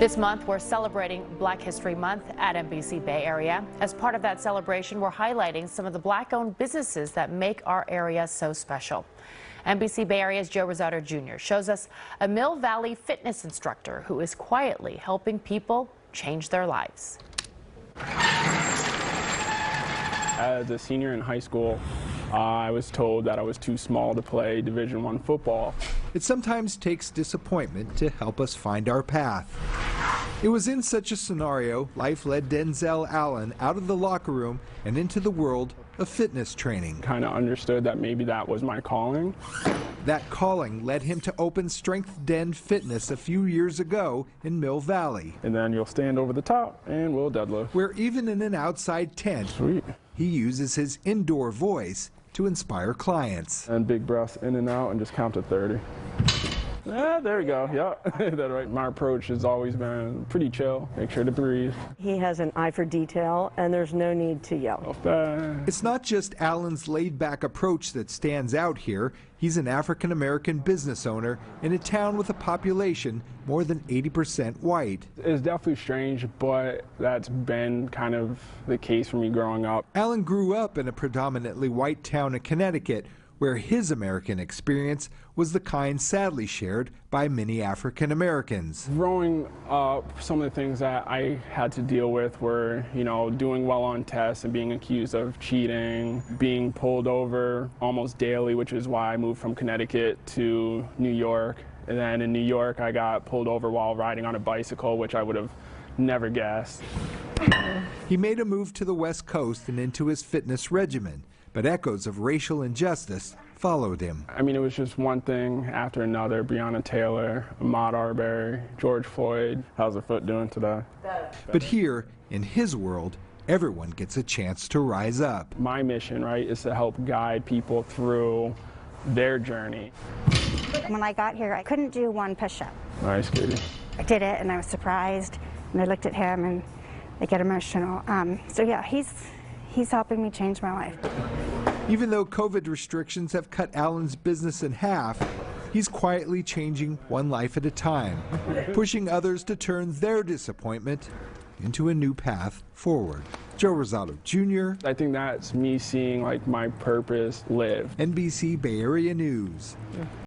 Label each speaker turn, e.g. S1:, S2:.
S1: This month, we're celebrating Black History Month at NBC Bay Area. As part of that celebration, we're highlighting some of the Black-owned businesses that make our area so special. NBC Bay Area's Joe Rosato Jr. shows us a Mill Valley fitness instructor who is quietly helping people change their lives.
S2: As a senior in high school, I was told that I was too small to play Division I football.
S3: It sometimes takes disappointment to help us find our path. It was in such a scenario life led Denzel Allen out of the locker room and into the world of fitness training.
S2: Kind of understood that maybe that was my calling.
S3: That calling led him to open Strength Den Fitness a few years ago in Mill Valley.
S2: And then you'll stand over the top and we'll deadlift.
S3: Where even in an outside tent,
S2: Sweet.
S3: He uses his indoor voice to inspire clients.
S2: And big breaths in and out and just count to 30. There we go. Yeah, that's right. My approach has always been pretty chill. Make sure to breathe.
S4: He has an eye for detail, and there's no need to yell.
S3: It's not just Allen's laid-back approach that stands out here. He's an African-American business owner in a town with a population more than 80% white.
S2: It's definitely strange, but that's been kind of the case for me growing up.
S3: Allen grew up in a predominantly white town in Connecticut, where his American experience was the kind sadly shared by many African Americans.
S2: Growing up, some of the things that I had to deal with were, doing well on tests and being accused of cheating, being pulled over almost daily, which is why I moved from Connecticut to New York. And then in New York, I got pulled over while riding on a bicycle, which I would have never guessed.
S3: He made a move to the West Coast and into his fitness regimen, but echoes of racial injustice followed him.
S2: I mean, it was just one thing after another. Breonna Taylor, Ahmaud Arbery, George Floyd. How's the foot doing today?
S3: But here, in his world, everyone gets a chance to rise up.
S2: My mission, right, is to help guide people through their journey.
S5: When I got here, I couldn't do one push-up.
S2: Nice, Katie.
S5: I did it, and I was surprised, and I looked at him, and I get emotional. So yeah, he's helping me change my life.
S3: Even though COVID restrictions have cut Allen's business in half, he's quietly changing one life at a time, pushing others to turn their disappointment into a new path forward. Joe Rosato Jr.
S2: I think that's me seeing my purpose live.
S3: NBC Bay Area News.